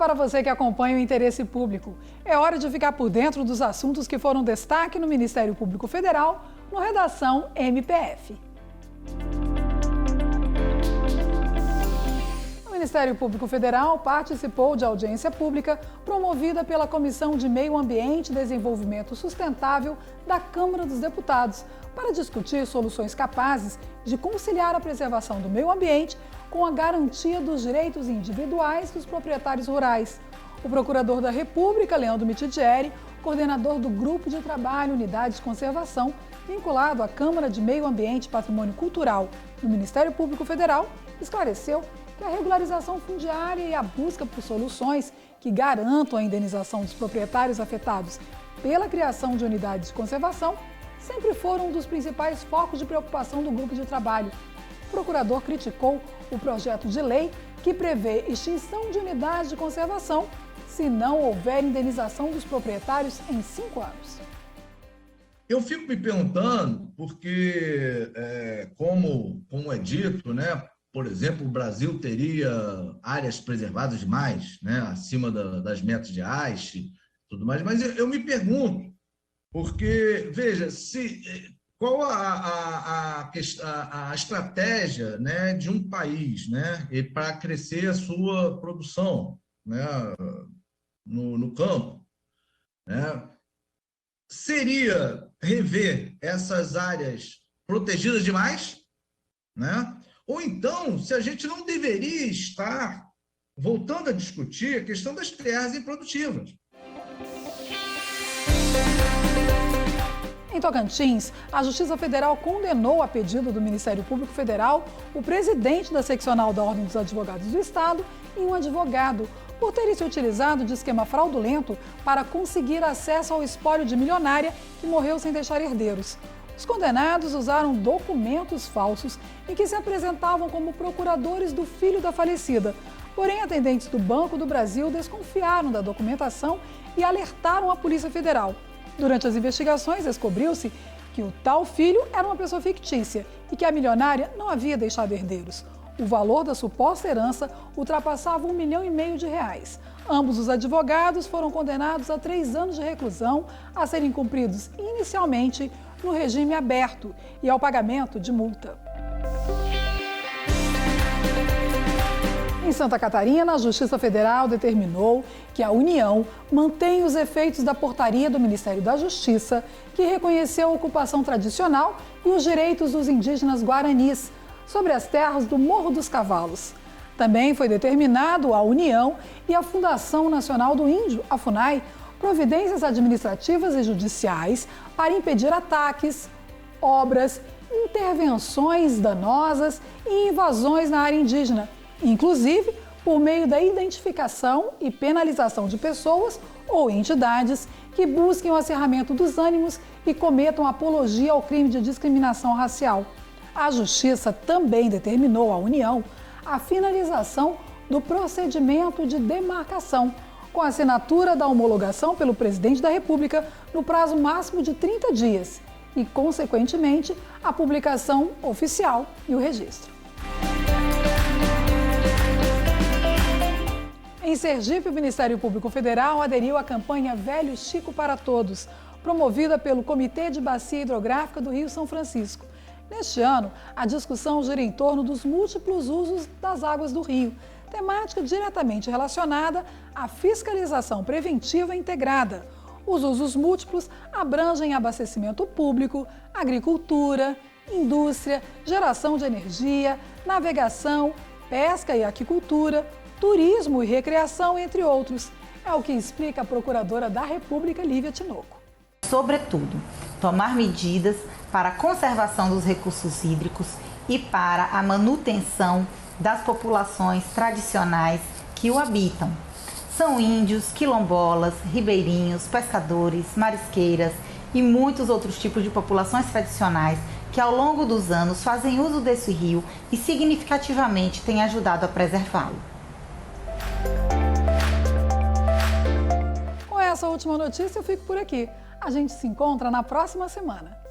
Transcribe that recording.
para você que acompanha o interesse público. É hora de ficar por dentro dos assuntos que foram destaque no Ministério Público Federal, no Redação MPF. O Ministério Público Federal participou de audiência pública promovida pela Comissão de Meio Ambiente e Desenvolvimento Sustentável da Câmara dos Deputados para discutir soluções capazes de conciliar a preservação do meio ambiente com a garantia dos direitos individuais dos proprietários rurais. O Procurador da República, Leandro Mitidieri, coordenador do Grupo de Trabalho Unidade de Conservação, vinculado à Câmara de Meio Ambiente e Patrimônio Cultural do Ministério Público Federal, esclareceu que a regularização fundiária e a busca por soluções que garantam a indenização dos proprietários afetados pela criação de unidades de conservação sempre foram um dos principais focos de preocupação do grupo de trabalho. O procurador criticou o projeto de lei que prevê extinção de unidades de conservação se não houver indenização dos proprietários em 5 anos. Eu fico me perguntando, porque, como é dito, né, por exemplo, o Brasil teria áreas preservadas demais, né, acima das metas de Aichi, tudo mais, mas eu me pergunto, porque, veja, qual a estratégia, né, de um país, né, para crescer a sua produção, né, no campo, né? Seria rever essas áreas protegidas demais, né? Ou então, se a gente não deveria estar voltando a discutir a questão das terras improdutivas. Em Tocantins, a Justiça Federal condenou, a pedido do Ministério Público Federal, o presidente da seccional da Ordem dos Advogados do Estado e um advogado, por terem se utilizado de esquema fraudulento para conseguir acesso ao espólio de milionária que morreu sem deixar herdeiros. Os condenados usaram documentos falsos em que se apresentavam como procuradores do filho da falecida. Porém, atendentes do Banco do Brasil desconfiaram da documentação e alertaram a Polícia Federal. Durante as investigações, descobriu-se que o tal filho era uma pessoa fictícia e que a milionária não havia deixado herdeiros. O valor da suposta herança ultrapassava R$1,5 milhão. Ambos os advogados foram condenados a 3 anos de reclusão, a serem cumpridos inicialmente no regime aberto e ao pagamento de multa. Em Santa Catarina, a Justiça Federal determinou que a União mantém os efeitos da portaria do Ministério da Justiça, que reconheceu a ocupação tradicional e os direitos dos indígenas guaranis sobre as terras do Morro dos Cavalos. Também foi determinado à União e à Fundação Nacional do Índio, a FUNAI, providências administrativas e judiciais para impedir ataques, obras, intervenções danosas e invasões na área indígena, inclusive por meio da identificação e penalização de pessoas ou entidades que busquem o acirramento dos ânimos e cometam apologia ao crime de discriminação racial. A Justiça também determinou à União a finalização do procedimento de demarcação, com a assinatura da homologação pelo Presidente da República no prazo máximo de 30 dias e, consequentemente, a publicação oficial e o registro. Em Sergipe, o Ministério Público Federal aderiu à campanha Velho Chico para Todos, promovida pelo Comitê de Bacia Hidrográfica do Rio São Francisco. Neste ano, a discussão gira em torno dos múltiplos usos das águas do rio, temática diretamente relacionada à fiscalização preventiva integrada. Os usos múltiplos abrangem abastecimento público, agricultura, indústria, geração de energia, navegação, pesca e aquicultura, turismo e recreação, entre outros. É o que explica a Procuradora da República, Lívia Tinoco. Sobretudo, tomar medidas para a conservação dos recursos hídricos e para a manutenção das populações tradicionais que o habitam. São índios, quilombolas, ribeirinhos, pescadores, marisqueiras e muitos outros tipos de populações tradicionais que ao longo dos anos fazem uso desse rio e significativamente têm ajudado a preservá-lo. Com essa última notícia, eu fico por aqui. A gente se encontra na próxima semana.